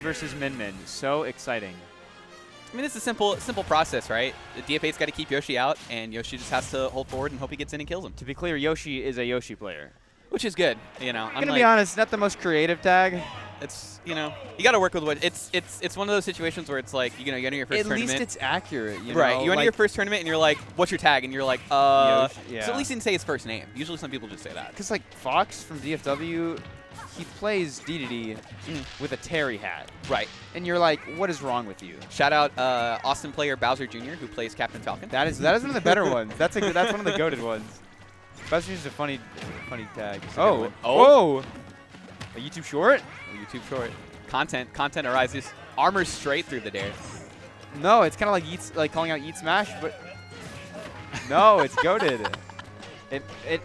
versus Min Min. So exciting. I mean, it's a simple process, right? The DF8's got to keep Yoshi out, and Yoshi just has to hold forward and hope he gets in and kills him. To be clear, Yoshi is a Yoshi player. Which is good, you know. I'm going to be honest, not the most creative tag. It's, you know, you got to work with what it's one of those situations where it's like, you know, you enter your first tournament. At least it's accurate, you know? Right. You enter your first tournament and you're like, what's your tag? And you're like, Yoshi, yeah. So at least he didn't say his first name. Usually some people just say that. Because like Fox from DFW, he plays DDD with a Terry hat. Right. And you're like, what is wrong with you? Shout out Austin player Bowser Jr. who plays Captain Falcon. That is one of the better ones. That's one of the goated ones. Bowser Jr. is a funny tag. Oh. A YouTube short? A YouTube short. Content arises. Armor straight through the dare. No, it's kind of like calling out Eat Smash, but no, it's goated. It.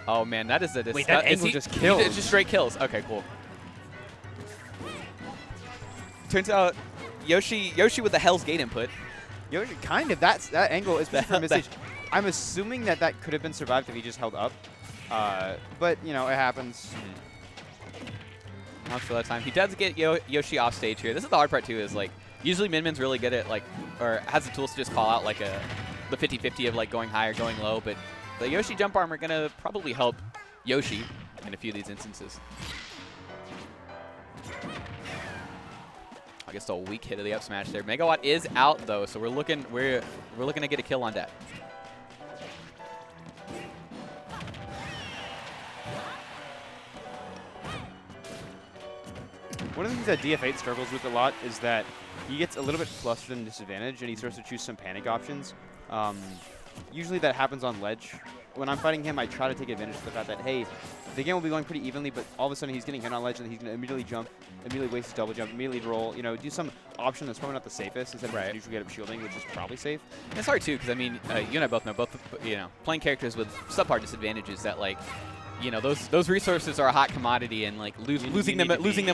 Oh man, that is a wait. That angle just kills. It just straight kills. Okay, cool. Turns out Yoshi with the Hell's Gate input. Yoshi, kind of. That angle is for missage. I'm assuming that could have been survived if he just held up. But you know, it happens. Not for that time. He does get Yoshi off stage here. This is the hard part too. Is like usually Min Min's really good at like, or has the tools to just call out like the 50-50 of like going high or going low. But the Yoshi jump arm are gonna probably help Yoshi in a few of these instances. I guess a weak hit of the up smash there. Megawatt is out though, so we're looking to get a kill on deck. One of the things that DF8 struggles with a lot is that he gets a little bit flustered and disadvantaged, and he starts to choose some panic options. Usually that happens on ledge. When I'm fighting him, I try to take advantage of the fact that, hey, the game will be going pretty evenly, but all of a sudden he's getting hit on ledge, and he's going to immediately jump, immediately waste his double jump, immediately roll, you know, do some option that's probably not the safest instead of neutral get up shielding, which is probably safe. It's hard too, because I mean, you and I both know, playing characters with subpar disadvantages that like, you know, those resources are a hot commodity, and like losing them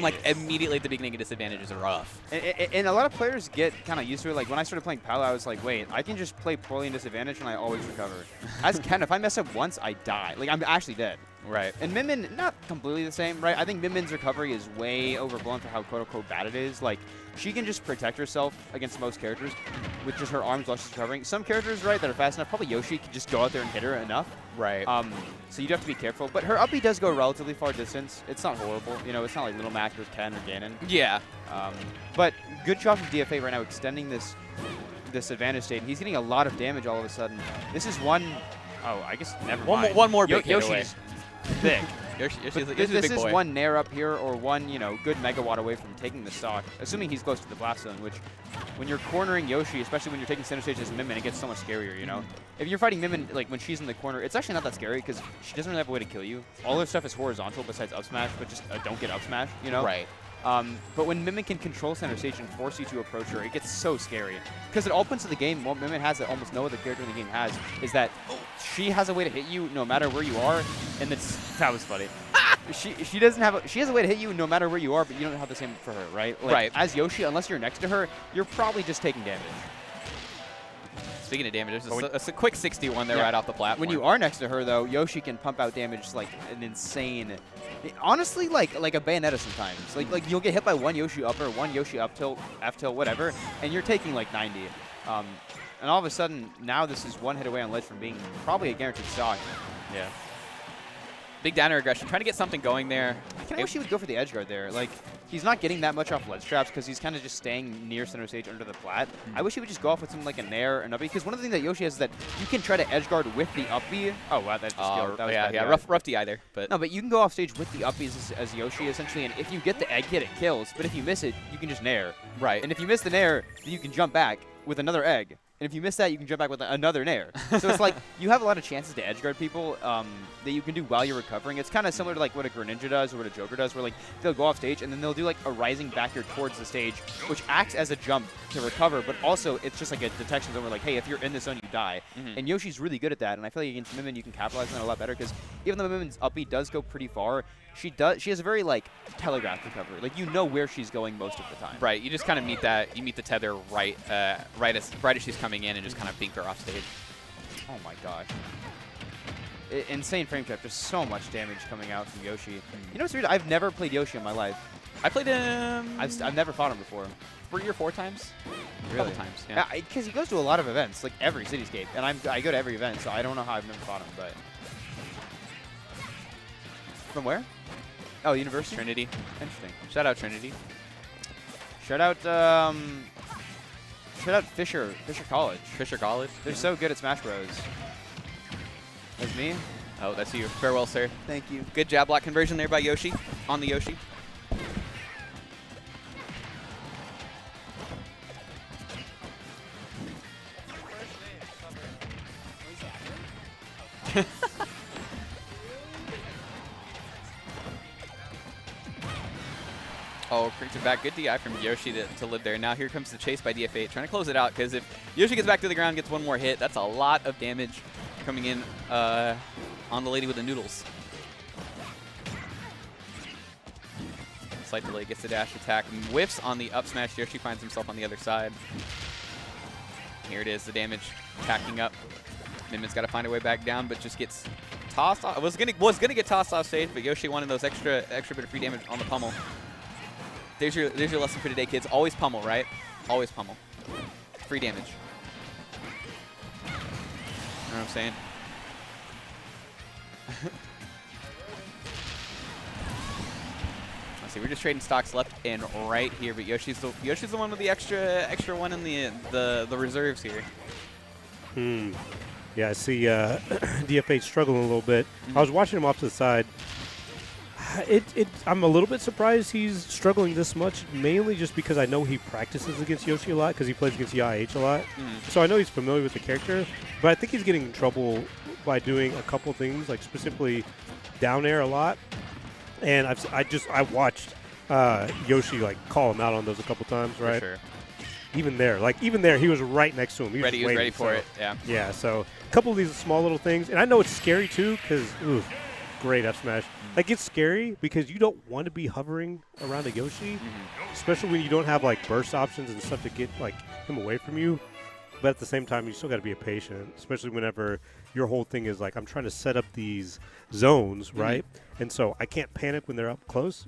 like immediately at the beginning of disadvantages are rough. And a lot of players get kind of used to it. Like when I started playing Palo, I was like, wait, I can just play poorly in disadvantage and I always recover. As Ken, if I mess up once, I die. Like I'm actually dead. Right. And Min Min, not completely the same, right? I think Min Min's recovery is way overblown for how quote-unquote bad it is. Like, she can just protect herself against most characters with just her arms while she's recovering. Some characters, right, that are fast enough, probably Yoshi can just go out there and hit her enough. Right. So you'd have to be careful. But her uppie does go relatively far distance. It's not horrible. You know, it's not like Little Mac or Ken or Ganon. Yeah. But good job from DF8 right now extending this advantage state. And he's getting a lot of damage all of a sudden. This is one... Oh, I guess never mind. One more big hit Yoshi's thick. Yoshi's a this big is boy. one nair up here or one, you know, good megawatt away from taking the stock, assuming he's close to the blast zone, which when you're cornering Yoshi, especially when you're taking center stage as Min Min, it gets so much scarier, you know? If you're fighting Min Min, like when she's in the corner, it's actually not that scary because she doesn't really have a way to kill you. All her stuff is horizontal besides up smash, but just don't get up smash, you know? Right. But when Min Min can control center stage and force you to approach her, it gets so scary. Because at all points of the game, what Min Min has that almost no other character in the game has is that she has a way to hit you no matter where you are, and that was funny. She has a way to hit you no matter where you are, but you don't have the same for her, right? Like, right. As Yoshi, unless you're next to her, you're probably just taking damage. Speaking of damage, it's a quick 61 there right off the platform. When you are next to her, though, Yoshi can pump out damage like an insane... Honestly, like a Bayonetta sometimes. Like you'll get hit by one Yoshi up or one Yoshi up tilt, F tilt, whatever, and you're taking like 90. And all of a sudden, now this is one hit away on ledge from being probably a guaranteed stock. Yeah. Big downer aggression, trying to get something going there. I kind of wish he would go for the edge guard there. Like, he's not getting that much off ledge traps because he's kind of just staying near center stage under the plat. I wish he would just go off with something like a nair or an uppie, because one of the things that Yoshi has is that you can try to edge guard with the uppie. Oh, wow, that just killed. That was bad. Yeah, rough DI there. But no, but you can go off stage with the uppies as Yoshi, essentially, and if you get the egg hit, it kills. But if you miss it, you can just nair. Right. And if you miss the nair, then you can jump back with another egg. And if you miss that, you can jump back with another nair. So it's like you have a lot of chances to edgeguard people that you can do while you're recovering. It's kind of similar to like what a Greninja does or what a Joker does, where like they'll go off stage and then they'll do like a rising backyard towards the stage, which acts as a jump to recover, but also it's just like a detection zone where like, hey, if you're in this zone, you die. And Yoshi's really good at that, and I feel like against Min Min you can capitalize on that a lot better, because even though Min Min's uppie does go pretty far, she has a very like telegraphed recovery. Like you know where she's going most of the time. Right. You just kind of meet that. You meet the tether right as she's coming in and just kind of bink her off stage. Oh my gosh. Insane frame trap. Just so much damage coming out from Yoshi. You know what's weird? I've never played Yoshi in my life. I played him. I've never fought him before. 3 or 4 times. Really? A couple times. Yeah. Because he goes to a lot of events, like every Cityscape, and I go to every event, so I don't know how I've never fought him, but. From where? Oh, University? Trinity. Interesting. Shout out Trinity. Shout out Fisher College. Fisher College. They're so good at Smash Bros. That's me? Oh, that's you. Farewell, sir. Thank you. Good jab block conversion there by Yoshi. On the Yoshi. Oh, brings it back. Good DI from Yoshi to live there. Now here comes the chase by DF8, trying to close it out, because if Yoshi gets back to the ground, gets one more hit, that's a lot of damage coming in on the lady with the noodles. Slight delay, gets the dash attack, whiffs on the up smash. Yoshi finds himself on the other side. Here it is, the damage tacking up. Minmin's got to find a way back down, but just gets tossed off. Was gonna get tossed off stage, but Yoshi wanted those extra bit of free damage on the pummel. There's your lesson for today, kids. Always pummel, right? Always pummel. Free damage. You know what I'm saying? Let's see. We're just trading stocks left and right here, but Yoshi's the one with the extra one in the reserves here. Yeah, I see DF8 struggling a little bit. I was watching him off to the side. I'm a little bit surprised he's struggling this much, mainly just because I know he practices against Yoshi a lot because he plays against YH a lot. So I know he's familiar with the character, but I think he's getting in trouble by doing a couple things, like specifically down air a lot. And I watched Yoshi like call him out on those a couple times, right? For sure. Even there, he was right next to him. He was ready for it. Yeah. Yeah. So a couple of these small little things, and I know it's scary too, because great F smash. Like, it's scary because you don't want to be hovering around a Yoshi, especially when you don't have like burst options and stuff to get like him away from you. But at the same time, you still got to be patient, especially whenever your whole thing is like, I'm trying to set up these zones, right? And so I can't panic when they're up close